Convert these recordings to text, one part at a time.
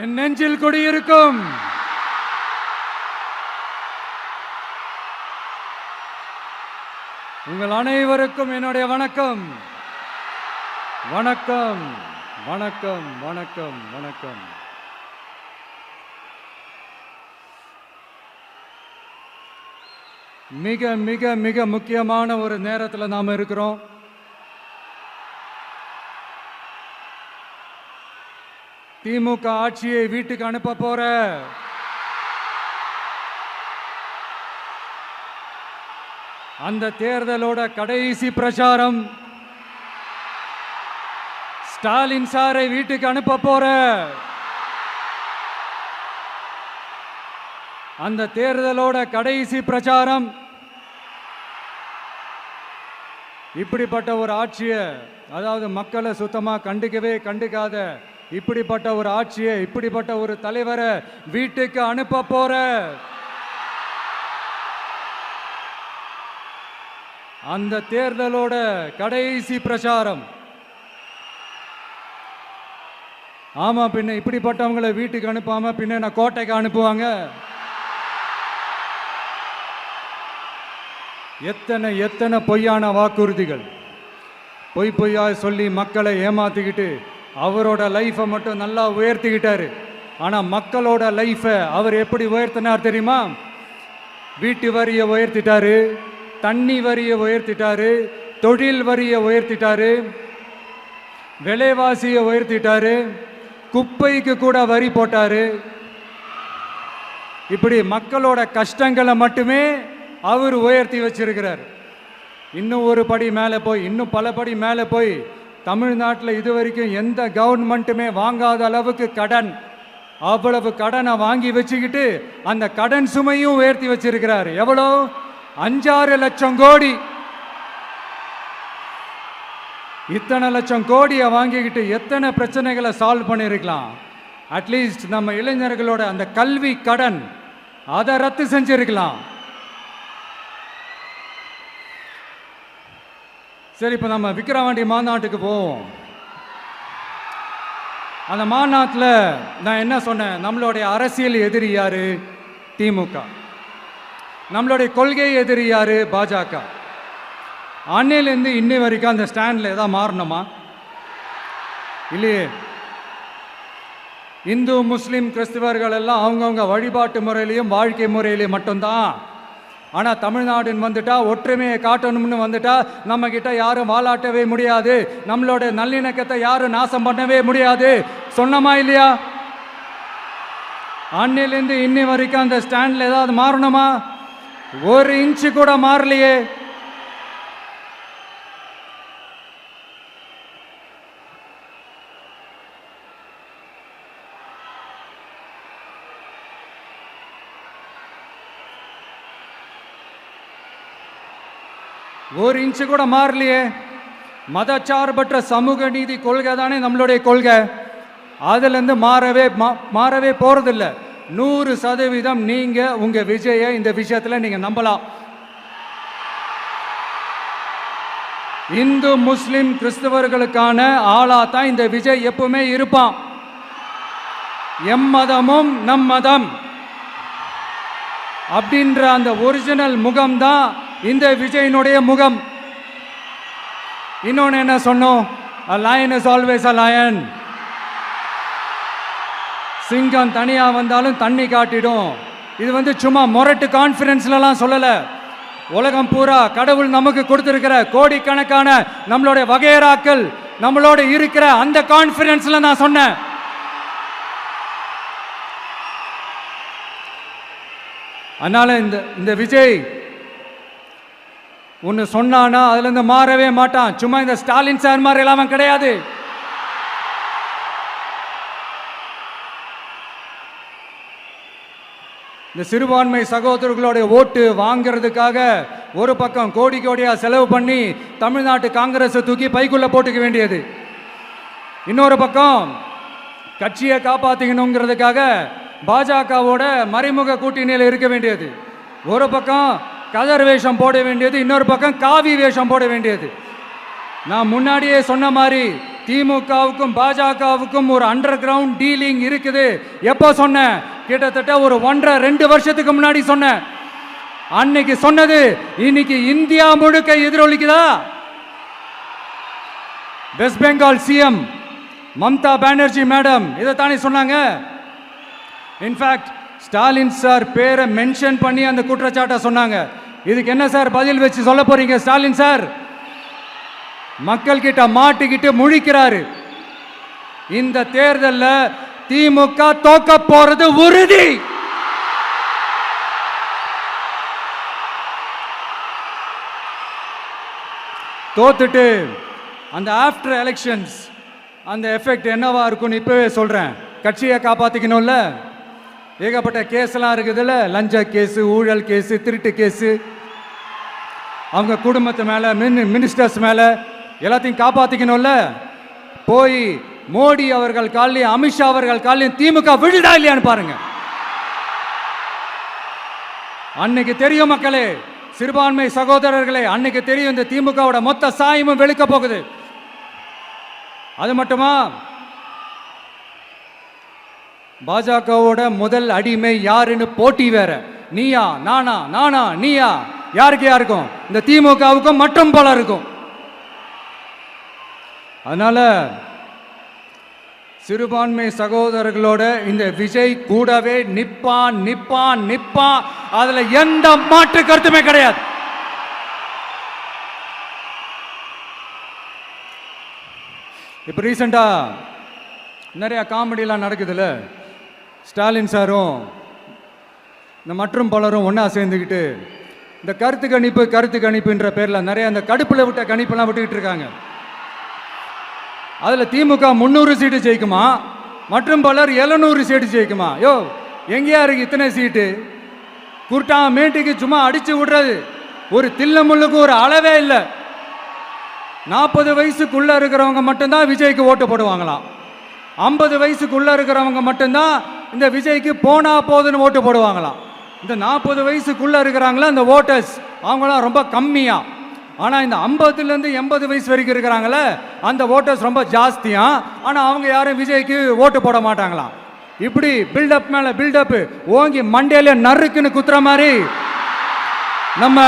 என் நெஞ்சில் குடியிருக்கும் உங்கள் அனைவருக்கும் என்னுடைய வணக்கம். வணக்கம் வணக்கம் வணக்கம் வணக்கம். மிக மிக மிக முக்கியமான ஒரு நேரத்தில் நாம் இருக்கிறோம். திமுக ஆட்சியை வீட்டுக்கு அனுப்ப போற அந்த தேர்தலோட கடைசி பிரச்சாரம். ஸ்டாலின் சாரை வீட்டுக்கு அனுப்ப போற அந்த தேர்தலோட கடைசி பிரச்சாரம். இப்படிப்பட்ட ஒரு ஆட்சியை, அதாவது மக்களை சுத்தமா கண்டுக்காத இப்படிப்பட்ட ஒரு ஆட்சியை, இப்படிப்பட்ட ஒரு தலைவரை வீட்டுக்கு அனுப்ப போற அந்த தேர்தலோட கடைசி பிரச்சாரம். ஆமா, பின்ன இப்படிப்பட்டவங்களை வீட்டுக்கு அனுப்பாம பின்ன நான் கோட்டைக்கு அனுப்புவாங்க? எத்தனை எத்தனை பொய்யான வாக்குறுதிகள், பொய்யா சொல்லி மக்களை ஏமாத்திக்கிட்டு அவரோட லைஃபை மட்டும் நல்லா உயர்த்திக்கிட்டாரு. ஆனால் மக்களோட லைஃபை அவர் எப்படி உயர்த்தினார் தெரியுமா? வீட்டு வரியை உயர்த்திட்டாரு, தண்ணி வரியை உயர்த்திட்டாரு, தொழில் வரியை உயர்த்திட்டாரு, விலைவாசியை உயர்த்திட்டாரு, குப்பைக்கு கூட வரி போட்டாரு. இப்படி மக்களோட கஷ்டங்களை மட்டுமே அவர் உயர்த்தி வச்சிருக்கிறார். இன்னும் ஒரு படி மேலே போய், இன்னும் பல படி மேலே போய், தமிழ்நாட்டில் இதுவரைக்கும் எந்த கவர்மெண்ட்டுமே வாங்காத அளவுக்கு கடன், அவ்வளவு கடனை வாங்கி வச்சுக்கிட்டு அந்த கடன் சுமையும் உயர்த்தி வச்சிருக்கிறார். எவ்வளோ? 5-6 லட்சம் கோடி. இத்தனை லட்சம் கோடியை வாங்கிக்கிட்டு எத்தனை பிரச்சனைகளை சால்வ் பண்ணியிருக்கலாம். அட்லீஸ்ட் நம்ம இளைஞர்களோட அந்த கல்வி கடன் அதை ரத்து செஞ்சிருக்கலாம். சரி, இப்போ நம்ம விக்கிரவாண்டி மாநாட்டுக்கு போவோம். அந்த மாநாட்டில் நான் என்ன சொன்னேன்? நம்மளுடைய அரசியல் எதிரி யாரு? திமுக. நம்மளுடைய கொள்கை எதிரி யாரு? பாஜக. அன்னையிலேருந்து இன்னை வரைக்கும் அந்த ஸ்டாண்டில் ஏதாவது மாறணுமா? இல்லையே. இந்து முஸ்லீம் கிறிஸ்தவர்கள் எல்லாம் அவங்கவுங்க வழிபாட்டு முறையிலையும் வாழ்க்கை முறையிலையும் மட்டும்தான். ஆனால் தமிழ்நாடுன்னு வந்துட்டா, ஒற்றுமையை காட்டணும்னு வந்துட்டா, நம்ம கிட்ட யாரும் வாலாட்டவே முடியாது, நம்மளோட நல்லிணக்கத்தை யாரும் நாசம் பண்ணவே முடியாது. சொன்னமா இல்லையா? அன்னிலேருந்து இன்னி வரைக்கும் அந்த ஸ்டாண்டில் ஏதாவது மாறணுமா? 1 இன்ச்சு கூட மாறலையே. ஒரு இன்ச்சு கூட மாறலையே. மதச்சார்பற்ற சமூக நீதி கொள்கை தானே நம்மளுடைய கொள்கை. அதுலேருந்து மாறவே போறதில்லை. 100% நீங்க உங்க விஜயை இந்த விஷயத்துல நீங்க நம்பலாம். இந்து முஸ்லிம் கிறிஸ்தவர்களுக்கான ஆளா தான் இந்த விஜய் எப்பவுமே இருப்பான். எம்மதமும் நம் மதம் அப்படின்ற அந்த ஒரிஜினல் முகம் தான் இந்த விஜயினுடைய முகம். இன்னொன்னு என்ன சொன்னோம்? A lion is always a lion. சிங்கம் தனியா வந்தாலும் தண்ணி காட்டிடும். இது சும்மா மொரட்டு கான்ஃபரன்ஸ்லாம் சொல்லல. உலகம் பூரா கடவுள் நமக்கு கொடுத்திருக்கிற கோடிக்கணக்கான நம்மளுடைய வகையறாக்கள் நம்மளோட இருக்கிற அந்த கான்ஃபரன்ஸ்ல நான் சொன்னேன். அதனால இந்த விஜய் ஒன்று சொன்னானா அதுலேருந்து மாறவே மாட்டான். சும்மா இந்த ஸ்டாலின் சார் மாதிரி எல்லாம் கிடையாது. இந்த சிறுபான்மை சகோதரர்களுடைய ஓட்டு வாங்கிறதுக்காக ஒரு பக்கம் கோடியா செலவு பண்ணி தமிழ்நாட்டு காங்கிரஸை தூக்கி பைக்குள்ள போட்டுக்க வேண்டியது, இன்னொரு பக்கம் கட்சியை காப்பாற்றிக்கணுங்கிறதுக்காக பாஜகவோட மறைமுக கூட்டணியில் இருக்க வேண்டியது, ஒரு பக்கம் கதர் வேஷம் போட வேண்டியது, இன்னொரு பக்கம் காவி வேஷம் போட வேண்டியது. நான் முன்னாடியே சொன்ன மாதிரி திமுகவுக்கும் பாஜகவுக்கும் ஒரு அண்டர் கிரவுண்ட் டீலிங் இருக்குது. எப்போ சொன்னேன்? கிட்டத்தட்ட ஒரு 1.5-2 வருஷத்துக்கு முன்னாடி சொன்னேன். அன்னைக்கு சொன்னது இன்னைக்கு இந்தியா முழுக்க எதிரொலிக்குதா? வெஸ்ட் பெங்கால் சிஎம் மம்தா பானர்ஜி மேடம் இதைத்தானே சொன்னாங்க. இன்ஃபேக்ட் ஸ்டாலின் சார் பேரை மென்ஷன் பண்ணி அந்த குற்றச்சாட்டை சொன்னாங்க. இதுக்கு என்ன சார் பதில் வச்சு சொல்ல போறீங்க? ஸ்டாலின் சார் மக்கள் கிட்ட மாட்டிக்கிட்டு முழிக்கிறாரு. இந்த தேர்தலில் திமுக தோக்க போறது உறுதி. தோத்துட்டு அந்த ஆஃப்டர் எலெக்ஷன்ஸ் அந்த எஃபெக்ட் என்னவா இருக்கும்னு இப்பவே சொல்றேன். கட்சியை காப்பாத்திக்கணும்ல, ஏகப்பட்ட கேஸ்லாம் இருக்குதுல்ல, லஞ்ச கேஸு, ஊழல் கேஸு, திருட்டு கேஸு, அவங்க குடும்பத்து மேல, மினிஸ்டர்ஸ் மேல எல்லாத்தையும் காப்பாத்திக்கணும்ல. போய் மோடி அவர்கள் காலையும் அமித்ஷா அவர்கள் காலையும் திமுக விழுதா இல்லையான்னு பாருங்க. அன்னைக்கு தெரியும் மக்களே, சிறுபான்மை சகோதரர்களே, அன்னைக்கு தெரியும் இந்த திமுகவோட மொத்த சாயமும் வெளுக்க போகுது. அது மட்டுமா, பாஜகவோட முதல் அடிமை யாருன்னு போட்டி வேற. நீயா நானா, நானா நீயா, யாருக்கு யாருக்கும், இந்த திமுகவுக்கும் மற்றும் பல இருக்கும். அதனால சிறுபான்மை சகோதரர்களோட இந்த விஜய் கூடவே நிப்பான் நிப்பான் நிப்பான். அதுல எந்த மாற்று கருத்துமே கிடையாது. இப்ப ரீசெண்டா நிறைய காமெடியெல்லாம் நடக்குதுல்ல. ஸ்டாலின் சாரும் இந்த மற்றும் பலரும் ஒன்னா சேர்ந்துக்கிட்டு இந்த கருத்து கணிப்புன்ற பேர்ல நிறைய அந்த கடுப்புல விட்ட கணிப்பெல்லாம் விட்டுக்கிட்டு இருக்காங்க. அதில் திமுக 300 சீட்டு ஜெயிக்குமா, மற்றும் பலர் 700 சீட்டு ஜெயிக்குமா? யோ, எங்கேயா இருக்கு இத்தனை சீட்டு? குர்ட்டா மேட்டுக்கு சும்மா அடிச்சு விடுறது. ஒரு தில்லமுள்ளுக்கு ஒரு அளவே இல்லை. 40 வயசுக்குள்ள இருக்கிறவங்க மட்டும்தான் விஜய்க்கு ஓட்டு போடுவாங்களாம். 50 வயசுக்குள்ள இருக்கிறவங்க மட்டும்தான் இந்த விஜய்க்கு போனா போதுன்னு ஓட்டு போடுவாங்களாம். இந்த 40 வயசுக்குள்ள இருக்கிறாங்களா இந்த ஓட்டர்ஸ், அவங்களாம் ரொம்ப கம்மியா. ஆனால் இந்த 50லேருந்து 80 வயசு வரைக்கும் இருக்கிறாங்களே அந்த ஓட்டர்ஸ் ரொம்ப ஜாஸ்தியா. ஆனால் அவங்க யாரும் விஜய்க்கு ஓட்டு போட மாட்டாங்களாம். இப்படி பில்டப் மேலே பில்டப் ஓங்கி மண்டையில நறுக்குன்னு குத்துற மாதிரி நம்ம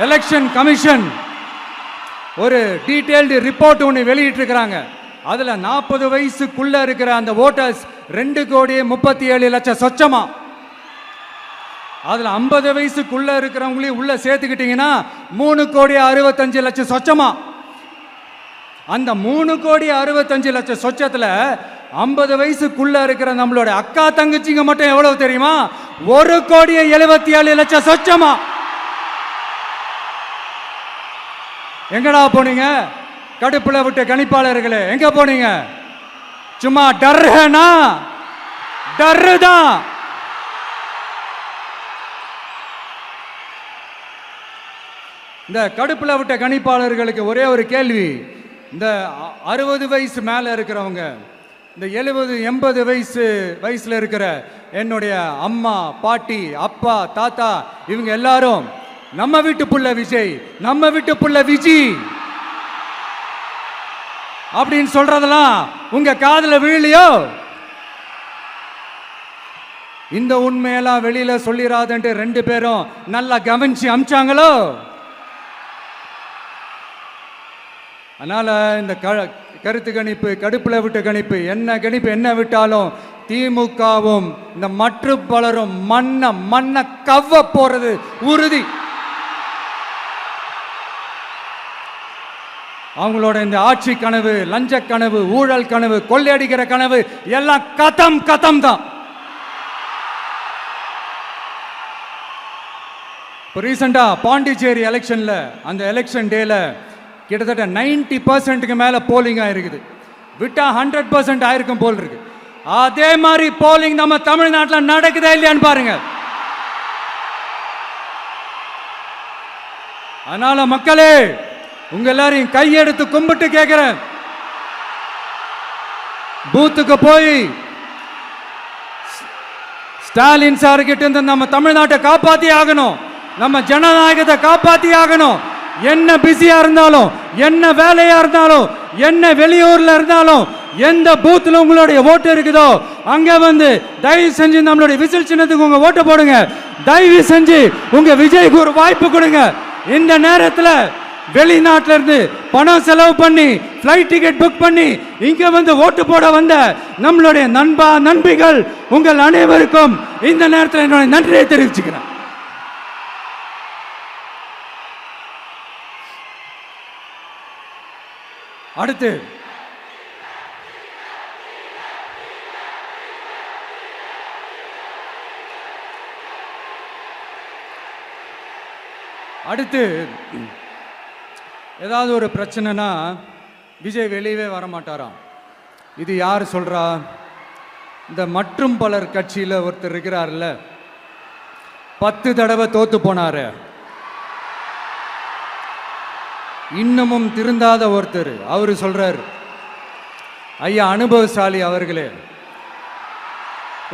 எலெக்ஷன் கமிஷன் ஒரு டீட்டெயில்டு ரிப்போர்ட் ஒன்று வெளியிட்டு இருக்கிறாங்க. அதில் 40 வயசுக்குள்ள இருக்கிற அந்த ஓட்டர்ஸ் 2,37,00,000 சொச்சமா. அதில் 50 வயசுக்குள்ள இருக்கிறவங்களையும் உள்ள சேர்த்துக்கிட்டீங்கன்னா 3,65,00,000 சொச்சமா. அந்த 3,65,00,000 சொச்சத்தில் 50 வயசுக்குள்ள இருக்கிற நம்மளோட அக்கா தங்கச்சிங்க மட்டும் எவ்வளவு தெரியுமா? 1,77,00,000 சொச்சமா. எங்கடா போனீங்க கடுப்புல விட்ட கணிப்பாளர்களே? எங்க போனீங்க? சும்மா டர்னா டர்தான். இந்த கடுப்புல விட்ட கணிப்பாளர்களுக்கு ஒரே ஒரு கேள்வி. இந்த 60 வயசு மேல இருக்கிறவங்க, இந்த 70-80 வயசுல இருக்கிற என்னுடைய அம்மா, பாட்டி, அப்பா, தாத்தா, இவங்க எல்லாரும் நம்ம வீட்டு புள்ள விஜய், நம்ம வீட்டு புள்ள விஜி அப்படின்னு சொல்றதெல்லாம் உங்க காதுல விழலையோ? இந்த உண்மையெல்லாம் வெளியில சொல்லிராதுன்ட்டு 2 பேரும் நல்லா கவனிச்சு அமிச்சாங்களோ? அதனால இந்த கருத்து கணிப்பு, கடுப்புல விட்ட கணிப்பு, என்ன விட்டாலும் திமுகவும் இந்த மற்ற பலரும் மண்ண கவ்வ போறது உறுதி. அவங்களோட இந்த ஆட்சி கனவு, லஞ்ச கனவு, ஊழல் கனவு, கொள்ளையடிக்கிற கனவு எல்லாம் கதம் தான். இப்போ ரீசெண்டா பாண்டிச்சேரி எலெக்ஷன்ல, அந்த எலெக்ஷன் டேல கிட்டத்தட்ட 90% மேல போலிங் ஆயிருக்குது. விட்டா 100% ஆயிருக்கும் போல் இருக்கு. அதே மாதிரி போலிங் நம்ம தமிழ்நாட்டில் நடக்குதா இல்லையான்னு பாருங்க. அதனால மக்களே, உங்க எல்லாரையும் கையெடுத்து கும்பிட்டு கேட்கிறேன், பூத்துக்கு போய் ஸ்டாலின் சார் கிட்ட இருந்து நம்ம தமிழ்நாட்டை காப்பாத்தி ஆகணும், நம்ம ஜனநாயகத்தை காப்பாத்தி ஆகணும். என்ன பிஸியா இருந்தாலும், என்ன வேலையா இருந்தாலும், என்ன வெளியூர்ல இருந்தாலும் எந்த பூத்துல உங்களுடைய ஓட்டு இருக்குதோ அங்க வந்து தயவு செஞ்சு நம்மளுடைய விசில் சின்னத்துக்கு உங்க ஓட்டு போடுங்க. தயவு செஞ்சு உங்க விஜய்க்கு ஒரு வாய்ப்பு கொடுங்க. இந்த நேரத்தில் வெளிநாட்டில இருந்து பணம் செலவு பண்ணி ஃப்ளைட் டிக்கெட் புக் பண்ணி இங்க வந்து ஓட்டு போட வந்த நம்மளுடைய நண்பிகள் உங்கள் அனைவருக்கும் இந்த நேரத்தில் என்னுடைய நன்றியை தெரிவிச்சுக்கிறேன். அடுத்து ஏதாவது ஒரு பிரச்சனைனா விஜய் வெளியவே வரமாட்டாராம். இது யார் சொல்றா? இந்த மற்றும் பலர் கட்சியில் ஒருத்தர் இருக்கிறார்ல, 10 தடவை தோத்து போனாரு, இன்னமும் திருந்தாத ஒருத்தர். அவரு சொல்றார், ஐயா அனுபவசாலி அவர்களே,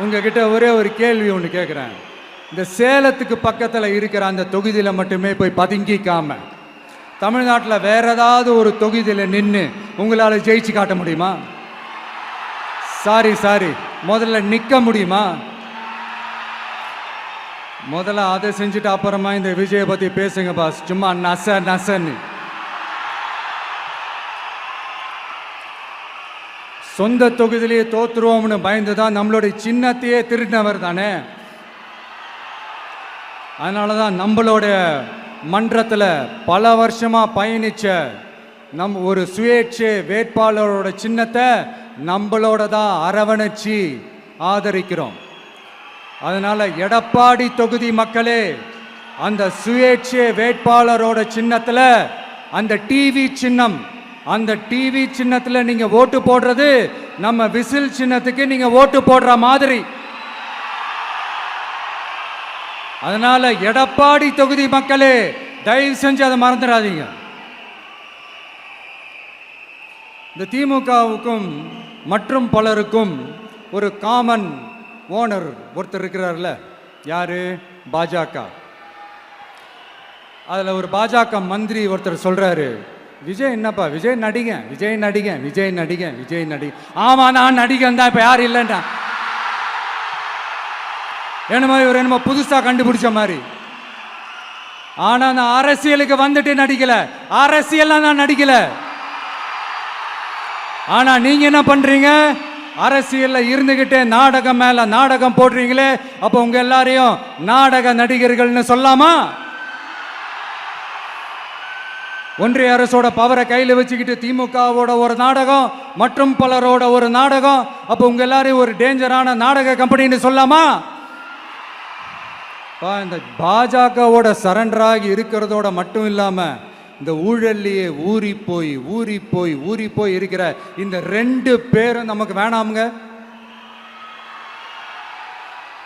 உங்ககிட்ட ஒரே ஒரு கேள்வி ஒன்று கேட்குறேன். இந்த சேலத்துக்கு பக்கத்தில் இருக்கிற அந்த தொகுதியில் மட்டுமே போய் பதுங்கிக்காம தமிழ்நாட்டில் வேற ஏதாவது ஒரு தொகுதியில் நின்று உங்களால் ஜெயிச்சு காட்ட முடியுமா? சாரி முதல்ல நிற்க முடியுமா? முதல்ல அதை செஞ்சுட்டு அப்புறமா இந்த விஜயை பற்றி பேசுங்க பாஸ். சும்மா நசன்னு சொந்த தொகுதியிலேயே தோத்துருவோம்னு பயந்து தான் நம்மளுடைய சின்னத்தையே திருடினவர் தானே. அதனால தான் நம்மளோட மன்றத்தில் பல வருஷமாக பயணிச்ச ஒரு சுயேட்சை வேட்பாளரோட சின்னத்தை நம்மளோட தான் அரவணைச்சி ஆதரிக்கிறோம். அதனால எடப்பாடி தொகுதி மக்களே, அந்த சுயேட்சை வேட்பாளரோட சின்னத்தில் அந்த டிவி சின்னம், அந்த டிவி சின்னத்தில் நீங்க ஓட்டு போடுறது நம்ம விசில் சின்னத்துக்கு நீங்க ஓட்டு போடுற மாதிரி. அதனால எடப்பாடி தொகுதி மக்களே, தயவு செஞ்சு அதை மறந்துடாதீங்க. இந்த திமுகவுக்கும் மற்றும் பலருக்கும் ஒரு காமன் ஓனர் ஒருத்தர் இருக்கிறார்ல, யாரு? பாஜக. அதில் ஒரு பாஜக மந்திரி ஒருத்தர் சொல்றாரு, விஜய் என்னப்பா விஜய் நடிகன். ஆமா நான் நடிகன் தான், இப்ப யாரும் இல்லைன்றான். என்னமோ இவர் என்னமோ புதுசா கண்டுபிடிச்ச மாதிரி. ஆனா நான் அரசியலுக்கு வந்துட்டு நடிக்கல, அரசியல் நான் நடிக்கல. ஆனா நீங்க என்ன பண்றீங்க? அரசியல்ல இருந்துகிட்டே நாடகம் மேல நாடகம் போடுறீங்களே, அப்ப உங்க எல்லாரையும் நாடக நடிகர்கள்னு சொல்லாமா? ஒன்றிய அரசோட பவரை கையில் வச்சுக்கிட்டு திமுகவோட ஒரு நாடகம், மற்றும் பலரோட ஒரு நாடகம், அப்ப உங்க எல்லாரையும் ஒரு டேஞ்சரான நாடக கம்பெனின்னு சொல்லாமா? இந்த பாஜகவோட சரண்டராகி இருக்கிறதோட மட்டும் இல்லாம இந்த ஊழல்லையே ஊறி போய் இருக்கிற இந்த 2 பேரும் நமக்கு வேணாமுங்க.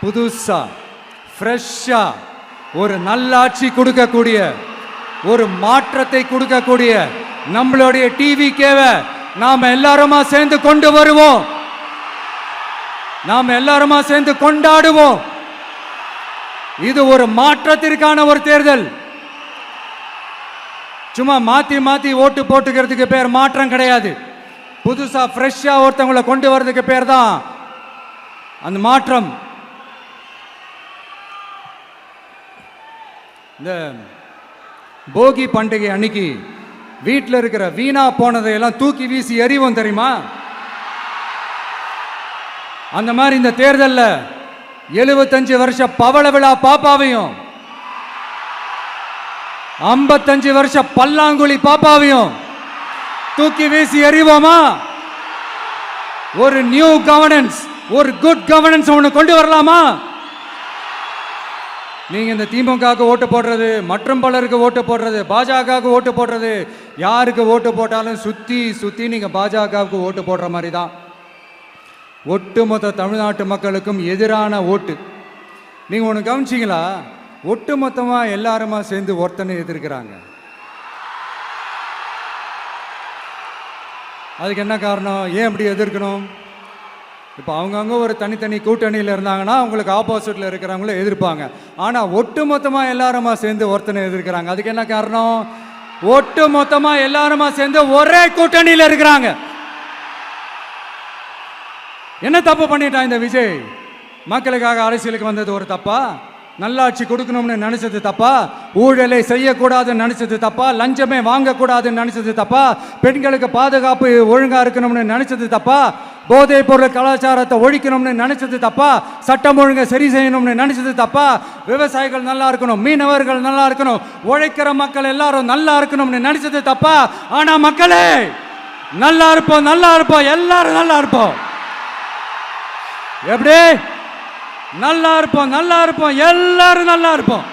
புதுசா ஃப்ரெஷ்ஷா ஒரு நல்லாட்சி கொடுக்கக்கூடிய, ஒரு மாற்றத்தை கொடுக்கக்கூடிய நம்மளுடைய டிவிக்கேவை நாம எல்லாருமா சேர்ந்து கொண்டு வருவோம், நாம எல்லாருமா சேர்ந்து கொண்டாடுவோம். இது ஒரு மாற்றத்திற்கான ஒரு தேர்தல். சும்மா மாத்தி ஓட்டு போட்டுக்கிறதுக்கு பேர் மாற்றம் கிடையாது. புதுசா ஃப்ரெஷ்ஷா ஒருத்தவங்களை கொண்டு வர்றதுக்கு பேர் தான் அந்த மாற்றம். இந்த போகி பண்டிகை அன்னைக்கு வீட்டில் இருக்கிற வீணா போனதையெல்லாம் தூக்கி வீசி எறிவோம் தெரியுமா? அந்த மாதிரி இந்த தேர்தலில் 75 வருஷ பவள விழா பாப்பாவையும் 55 வருஷ பல்லாங்குழி பாப்பாவையும் தூக்கி வீசி எறிவோமா? ஒரு நியூ கவர்னன்ஸ், ஒரு குட் கவர்னன்ஸ் ஒன்று கொண்டு வரலாமா? நீங்க இந்த திமுகவுக்கு ஓட்டு போடுறது, மற்றும் பலருக்கு ஓட்டு போடுறது, பாஜகவுக்கு ஓட்டு போடுறது, யாருக்கு ஓட்டு போட்டாலும் சுத்தி நீங்க பாஜகவுக்கு ஓட்டு போடுற மாதிரி தான். ஒட்டுமொத்த தமிழ்நாட்டு மக்களுக்கும் எதிரான ஓட்டு. நீங்க ஒன்று கவனிச்சிங்களா? ஒட்டுமொத்தமா எல்லாருமா சேர்ந்து ஒருத்தனை எதிர்க்கிறாங்க. அதுக்கு என்ன காரணம்? ஏன் அப்படி எதிர்க்கணும்? இப்போ அவங்கவுங்க ஒரு தனித்தனி கூட்டணியில் இருந்தாங்கன்னா அவங்களுக்கு ஆப்போசிட்டில் இருக்கிறவங்கள எதிர்ப்பாங்க. ஆனால் ஒட்டுமொத்தமாக எல்லாருமா சேர்ந்து ஒருத்தனை எதிர்க்கிறாங்க. அதுக்கு என்ன காரணம்? ஒட்டு மொத்தமா எல்லாருமா சேர்ந்து ஒரே கூட்டணியில் இருக்கிறாங்க. என்ன தப்பு பண்ணிட்டான் இந்த விஜய்? மக்களுக்காக அரசியலுக்கு வந்தது ஒரு தப்பா? நல்லாட்சி கொடுக்கணும்னு நினைச்சது தப்பா? ஊழலை செய்யக்கூடாதுன்னு நினைச்சது தப்பா? லஞ்சமே வாங்கக்கூடாதுன்னு நினைச்சது தப்பா? பெண்களுக்கு பாதுகாப்பு ஒழுங்கா இருக்கணும்னு நினைச்சது தப்பா? போதைப் பொருள் கலாச்சாரத்தை ஒழிக்கணும்னு நினைச்சது தப்பா? சட்டம் ஒழுங்கை சரி செய்யணும்னு நினைச்சது தப்பா? விவசாயிகள் நல்லா இருக்கணும், மீனவர்கள் நல்லா இருக்கணும், உழைக்கிற மக்கள் எல்லாரும் நல்லா இருக்கணும்னு நினைச்சது தப்பா? ஆனா மக்களே நல்லா இருப்போம், நல்லா இருப்போம், எல்லாரும் நல்லா இருப்போம். எப்படி நல்லா இருப்போம்? நல்லா இருப்போம், எல்லாரும் நல்லா இருப்போம்.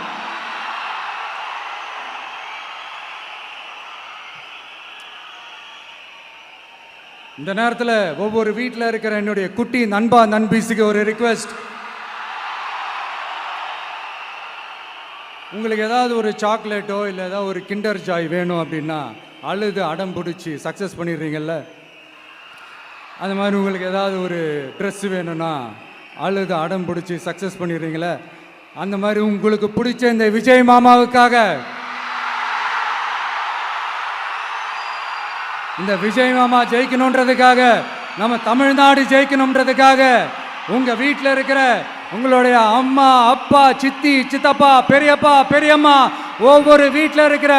இந்த நேரத்தில் ஒவ்வொரு வீட்டில் இருக்கிற என்னுடைய குட்டி நண்பா நண்பீஸுக்கு ஒரு ரிக்வெஸ்ட். உங்களுக்கு ஏதாவது ஒரு சாக்லேட்டோ இல்லை ஏதாவது ஒரு கிண்டர் ஜாய் வேணும் அப்படின்னா அழுது அடம் பிடிச்சி சக்ஸஸ் பண்ணிடுறீங்கல்ல, அந்த மாதிரி உங்களுக்கு ஏதாவது ஒரு ட்ரெஸ் வேணும்னா அழுது அடம் பிடிச்சி சக்ஸஸ் பண்ணிடுறீங்களே, அந்த மாதிரி உங்களுக்கு பிடிச்ச இந்த விஜய் மாமாவுக்காக, இந்த விஜய் மாமா ஜெயிக்கணுன்றதுக்காக, நம்ம தமிழ்நாடு ஜெயிக்கணுன்றதுக்காக உங்க வீட்டில் இருக்கிற உங்களுடைய அம்மா அப்பா சித்தி சித்தப்பா பெரியப்பா பெரியம்மா ஒவ்வொரு வீட்டில் இருக்கிற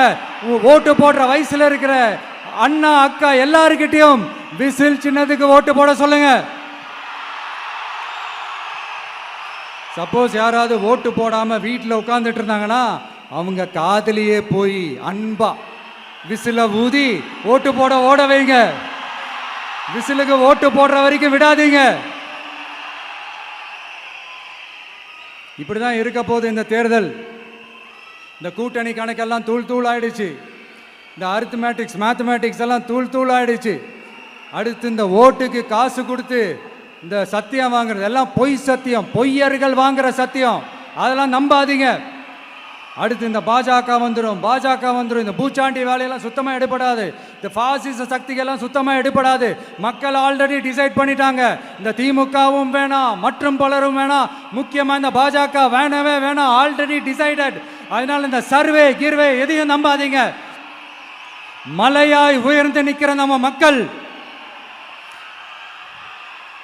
ஓட்டு போடுற வயசுல இருக்கிற அண்ணா அக்கா எல்லாருக்கிட்டையும் விசில் சின்னதுக்கு ஓட்டு போட சொல்லுங்க. சப்போஸ் யாராவது ஓட்டு போடாம வீட்டில் உட்கார்ந்துட்டு இருந்தாங்கன்னா அவங்க காதலியே போய் அன்பா விசில ஊதி ஓட்டு போட ஓட வைங்க. விசிலுக்கு ஓட்டு போடுற வரைக்கும் விடாதீங்க. இப்படிதான் இருக்க போது இந்த தேர்தல். இந்த கூட்டணி கணக்கெல்லாம் தூள் தூள் ஆயிடுச்சு. இந்த அரித்மேட்டிக்ஸ் மேத்தமேட்டிக்ஸ் எல்லாம் தூள் தூள் ஆயிடுச்சு. அடுத்து இந்த ஓட்டுக்கு காசு கொடுத்து இந்த சத்தியம் வாங்குறது எல்லாம் பொய் சத்தியம், பொய்யர்கள் வாங்குற சத்தியம், அதெல்லாம் நம்பாதீங்க. அடுத்து இந்த பாஜக வந்துடும், இந்த பூச்சாண்டி வேலையெல்லாம் சுத்தமாக எடுபடாது. இந்த பாசிச சக்திகள்லாம் சுத்தமாக எடுபடாது. மக்கள் ஆல்ரெடி டிசைட் பண்ணிட்டாங்க. இந்த திமுகவும் வேணாம், மற்றும் பலரும் வேணாம், முக்கியமாக இந்த பாஜக வேணவே வேணாம், ஆல்ரெடி டிசைடட். அதனால இந்த சர்வே கிர்வே எதையும் நம்பாதீங்க. மலையாய் உயர்ந்து நிற்கிற நம்ம மக்கள்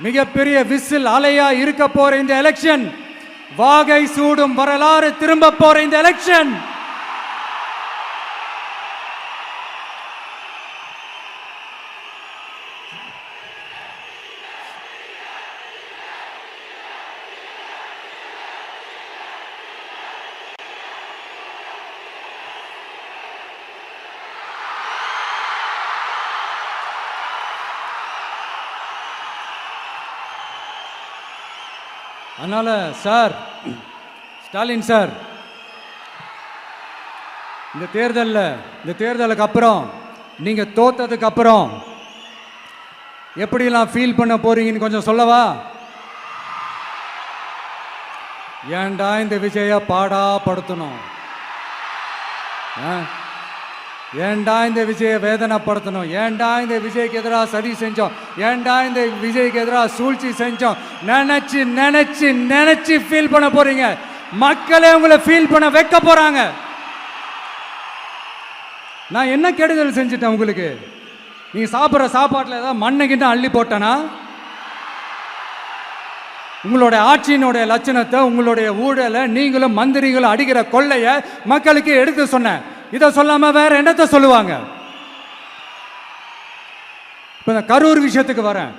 மிகப்பெரிய விசில் அலையா இருக்க போற இந்த எலெக்ஷன், வாகை சூடும் வரலாறு திரும்ப போற இந்த எலெக்ஷன், அதனால சார், ஸ்டாலின் சார், இந்த தேர்தலுக்கு அப்புறம் நீங்க தோத்ததுக்கு அப்புறம் எப்படிலாம் ஃபீல் பண்ண போறீங்கன்னு கொஞ்சம் சொல்லவா? ஏன்டா இந்த விஜய பாடா படுத்தணும், ஏன்டா இந்த விஜயை வேதனைப்படுத்தணும், ஏன்டா இந்த விஜய்க்கு எதிராக சதி செஞ்சோம், ஏன்டா இந்த விஜய்க்கு எதிராக சூழ்ச்சி செஞ்சோம் நினைச்சு நினைச்சு நினைச்சு ஃபீல் பண்ண போறீங்க. மக்களே உங்களை ஃபீல் பண்ண வைக்க போறாங்க. நான் என்ன கெடுதல் செஞ்சுட்டேன் உங்களுக்கு? நீங்க சாப்பிட்ற சாப்பாட்டில் ஏதாவது மண்ணைக்கிட்ட அள்ளி போட்டேனா? உங்களுடைய ஆட்சியினுடைய லட்சணத்தை, உங்களுடைய ஊழலை, நீங்களும் மந்திரிகளும் அடிக்கிற கொள்ளைய மக்களுக்கு எடுத்து சொன்னேன். இதை சொல்லாம வேற என்னத்தை சொல்லுவாங்க? இப்ப இந்த கரூர் விஷயத்துக்கு வரேன்.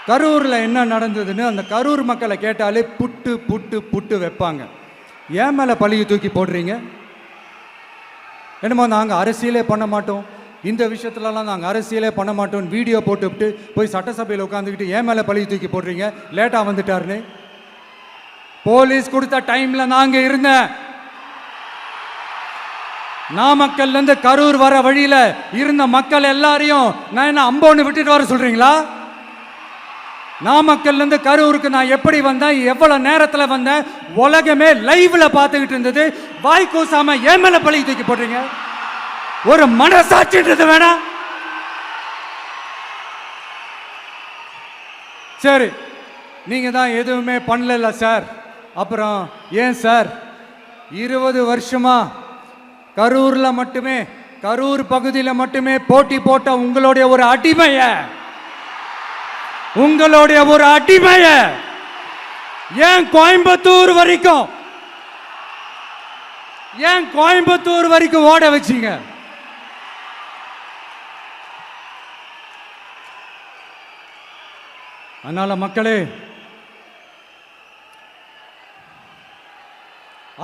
கரூர்ல என்ன நடந்ததுன்னு அந்த கரூர் மக்களை கேட்டாலே புட்டு புட்டு புட்டு வைப்பாங்க. ஏன் மேல பழியை தூக்கி போடுறீங்க? என்னமோ நாங்கள் அரசியலே பண்ண மாட்டோம், இந்த விஷயத்துலலாம் நாங்கள் அரசியலே பண்ண மாட்டோம் வீடியோ போட்டுவிட்டு போய் சட்டசபையில் உட்காந்துக்கிட்டு ஏன் மேலே பழியை தூக்கி போடுறீங்க? லேட்டாக வந்துட்டாருன்னு போலீஸ் கொடுத்த டைம்ல நாங்க இருந்தேன். நாமக்கல்ல இருந்து கரூர் வர வழியில இருந்த மக்கள் எல்லாரையும் நான் என்ன அம்போன்னு விட்டுட்டு வர சொல்றீங்களா? நாமக்கல்ல இருந்து கரூருக்கு நான் எப்படி வந்தேன், எவ்வளவு நேரத்துல வந்தேன், உலகமே லைவ்ல பார்த்துக்கிட்டு இருந்தது. வாய் கூசாம ஏன் மேல பழி தூக்கி போடுறீங்க? ஒரு மனசாட்சின்றது வேணாம்? சரி, நீங்க தான் எதுவுமே பண்ணல சார், அப்புறம் ஏன் சார் 20 வருஷமா கரூர்ல மட்டுமே, கரூர் பகுதியில் மட்டுமே போட்டி போட்ட உங்களுடைய ஒரு அடிமைய ஏன் கோயம்புத்தூர் வரைக்கும் ஓட வச்சீங்க? அதனால மக்களே,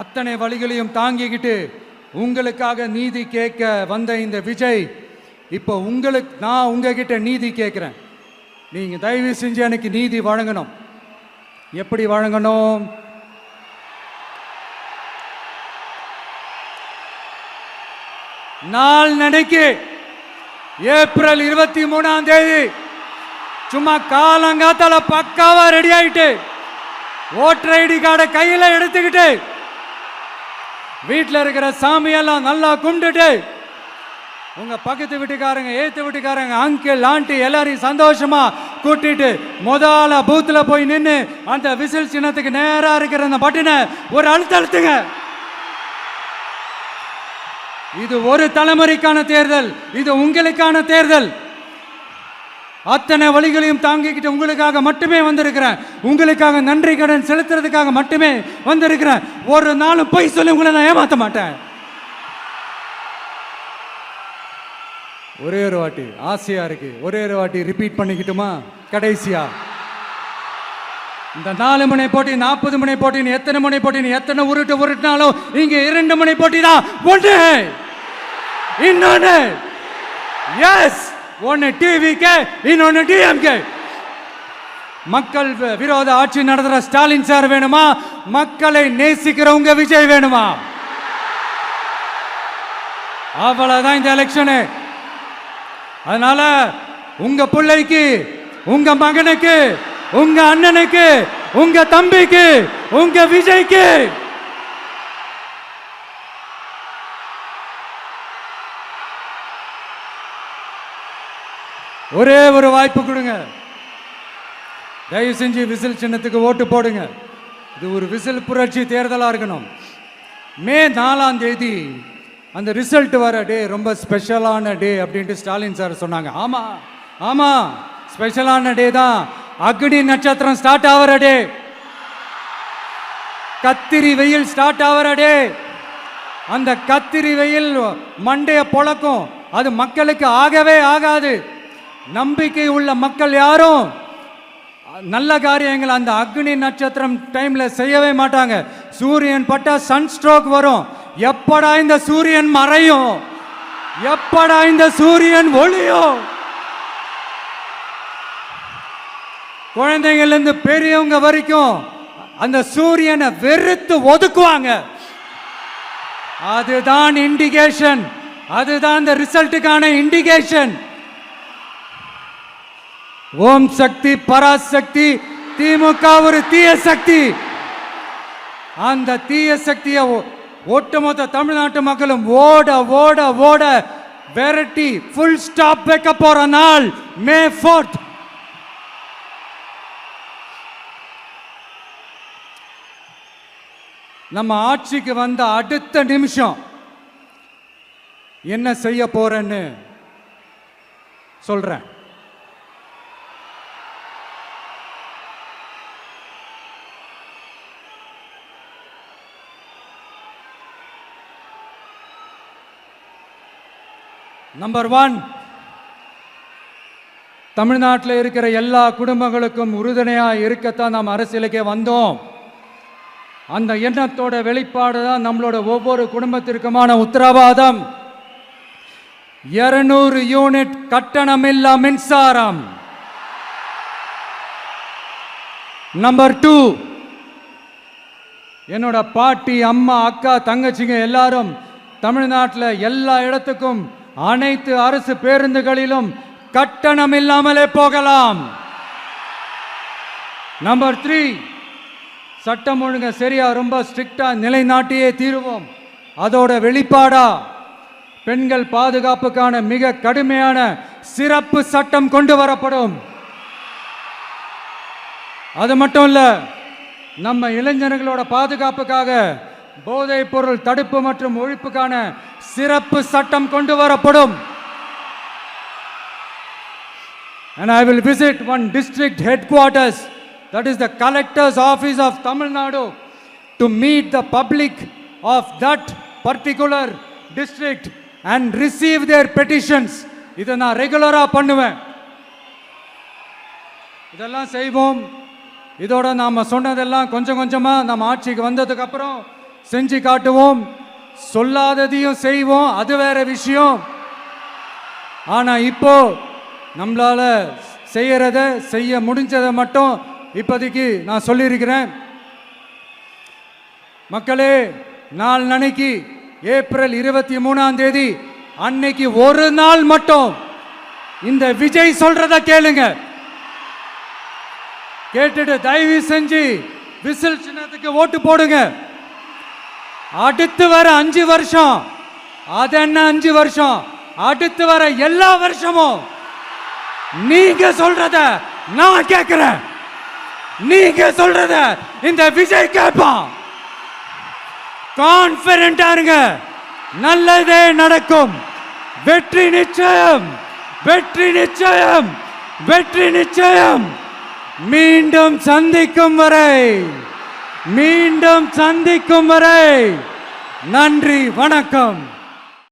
அத்தனை வழிகளையும் தாங்கிக்கிட்டு உங்களுக்காக நீதி கேட்க வந்த இந்த விஜய், இப்போ நான் உங்ககிட்ட நீதி கேட்கிறேன். நீங்க தயவு செஞ்சு எனக்கு நீதி வழங்கணும். எப்படி வழங்கணும்? நாள் நடைக்கு ஏப்ரல் 23ஆம் தேதி சும்மா காலங்காத்தால பக்காவா ரெடி ஆயிட்டு, ஓட்டர் ஐடி கார்டை கையில எடுத்துக்கிட்டு, வீட்டில் இருக்கிற சாமியெல்லாம் நல்லா கும்பிட்டுட்டு, உங்க பக்கத்து வீட்டுக்காரங்க, ஏத்து வீட்டுக்காரங்க, அங்கிள் ஆண்டி எல்லாரையும் சந்தோஷமா கூட்டிட்டு முதல்ல பூத்துல போய் நின்று அந்த விசில் சின்னத்துக்கு நேரா இருக்கிற அந்த பட்டனை ஒரு அழுத்துங்க. இது ஒரு தலைமுறைக்கான தேர்தல், இது உங்களுக்கான தேர்தல். அத்தனை வழிகளையும் தாங்கிக்கிட்டு உங்களுக்காக மட்டுமே வந்திருக்கிறேன். உங்களுக்காக நன்றி கடன் செலுத்துறதுக்காக மட்டுமே வந்திருக்கிறேன். ஒரு நாளும் போய் சொல்லி உங்களை நான் ஏமாற்ற மாட்டேன். ஒரே ஒரு வாட்டி ஆசையா இருக்கு, ஒரே ஒரு வாட்டி ரிப்பீட் பண்ணிக்கிட்டுமா? கடைசியா இந்த 4 முனை போட்டி, 40 முனை போட்டி, எத்தனை முனை போட்டி, எத்தனை உருட்டினாலும் இங்க 2 முனை போட்டி தான். ஒன்று இன்னொன்னு, எஸ், ஒன்னு டிவிகே, இன்னொன்னு டிஎம்கே. மக்கள் விரோத ஆட்சி நடத்துற ஸ்டாலின் சார் வேணுமா? மக்களை நேசிக்கிறவங்க விஜய் வேணுமா? அவ்வளவுதான் இந்த எலெக்ஷனு. அதனால உங்க பிள்ளைக்கு, உங்க மகனுக்கு, உங்க அண்ணனுக்கு, உங்க தம்பிக்கு, உங்க விஜய்க்கு ஒரே ஒரு வாய்ப்பு கொடுங்க. தயவு செஞ்சு விசில் சின்னத்துக்கு ஓட்டு போடுங்க. இது ஒரு விசில் புரட்சி தேர்தலாக இருக்கணும். மே 4ஆம் தேதி அந்த ரிசல்ட் வர டே ரொம்ப ஸ்பெஷலான டே அப்படின்ட்டு ஸ்டாலின் சார் சொன்னாங்க. ஆமா, ஸ்பெஷலான டே தான். அக்னி நட்சத்திரம் ஸ்டார்ட் ஆகிற டே, கத்திரி வெயில் ஸ்டார்ட் ஆகிற டே. அந்த கத்திரி வெயில் மண்டைய பொழக்கும். அது மக்களுக்கு ஆகவே ஆகாது. நம்பிக்கை உள்ள மக்கள் யாரும் நல்ல காரியங்கள் அந்த அக்னி நட்சத்திரம் டைம்ல செய்யவே மாட்டாங்க. சூரியன் பட்டா சன் ஸ்ட்ரோக் வரும். எப்படா இந்த சூரியன் மறையும், எப்படா இந்த சூரியன் ஒளியும். குழந்தைங்கள்ல இருந்து பெரியவங்க வரைக்கும் அந்த சூரியனை வெறுத்து ஒதுக்குவாங்க. அதுதான் இண்டிகேஷன், அதுதான் இந்த ரிசல்ட்டுக்கான இண்டிகேஷன். ஓம் சக்தி பராசக்தி, திமுக ஒரு தீய சக்தி. அந்த தீய சக்தியை ஒட்டுமொத்த தமிழ்நாட்டு மக்களும் ஓட ஓட ஓட விரட்டி ஃபுல் ஸ்டாப் வைக்க போற நாள் மே 4th. நம்ம ஆட்சிக்கு வந்த அடுத்த நிமிஷம் என்ன செய்ய போறேன்னு சொல்றேன். நம்பர் 1, தமிழ்நாட்டில் இருக்கிற எல்லா குடும்பங்களுக்கும் உறுதுணையாக இருக்கத்தான் நாம் அரசியலுக்கே வந்தோம். அந்த எண்ணத்தோட வெளிப்பாடு தான் நம்மளோட ஒவ்வொரு குடும்பத்திற்குமான உத்தரவாதம். 200 யூனிட் கட்டணமில்லா மின்சாரம். நம்பர் 2, என்னோட பாட்டி, அம்மா, அக்கா, தங்கச்சிங்க எல்லாரும் தமிழ்நாட்டில் எல்லா இடத்துக்கும் அனைத்து அரசு பேருந்துகளிலும் கட்டணம் இல்லாமலே போகலாம். நம்பர் 3, சட்டம் ஒழுங்கு சரியா ரொம்ப ஸ்ட்ரிக்டா நிலைநாட்டியே தீருவோம். அதோட வெளிப்பாடா பெண்கள் பாதுகாப்புக்கான மிக கடுமையான சிறப்பு சட்டம் கொண்டு வரப்படும். அது மட்டும் இல்ல, நம்ம இளைஞர்களோட பாதுகாப்புக்காக போதைப் பொருள் தடுப்பு மற்றும் ஒழிப்புக்கான சிறப்பு சட்டம் கொண்டு வரப்படும். And I will visit one district headquarters, that is the collector's office of Tamil Nadu, to meet the public of that particular district and receive their petitions. இதை நான் ரெகுலராக பண்ணுவேன். இதெல்லாம் செய்வோம். இதோட நாம் சொன்னதெல்லாம் கொஞ்சம் கொஞ்சமாக நம்ம ஆட்சிக்கு வந்ததுக்கு அப்புறம் செஞ்சு காட்டுவோம். சொல்லாததையும் செய்வோம், அது வேற விஷயம். ஆனால் இப்போ நம்மளால செய்யறத செய்ய முடிஞ்சதை மட்டும் இப்போதைக்கு நான் சொல்லியிருக்கிறேன். மக்களே, நாளைக்கு ஏப்ரல் 23 அன்னைக்கு ஒரு நாள் மட்டும் இந்த விஜய் சொல்றத கேளுங்க. கேட்டுட்டு தயவு செஞ்சு விசில் சின்னத்துக்கு ஓட்டு போடுங்க. அடுத்து வர 5 வருஷம், அது என்ன 5 வருஷம், அடுத்து வர எல்லா வருஷமும் நீங்க சொல்றத நான் கேட்கிறேன். நீங்க சொல்றத இந்த விஜய் கேட்பான். கான்பிடென்டா இருங்க, நல்லதே நடக்கும். வெற்றி நிச்சயம், வெற்றி நிச்சயம், வெற்றி நிச்சயம். மீண்டும் சந்திக்கும் வரை, மீண்டும் சந்திக்கும் வரை நன்றி, வணக்கம்.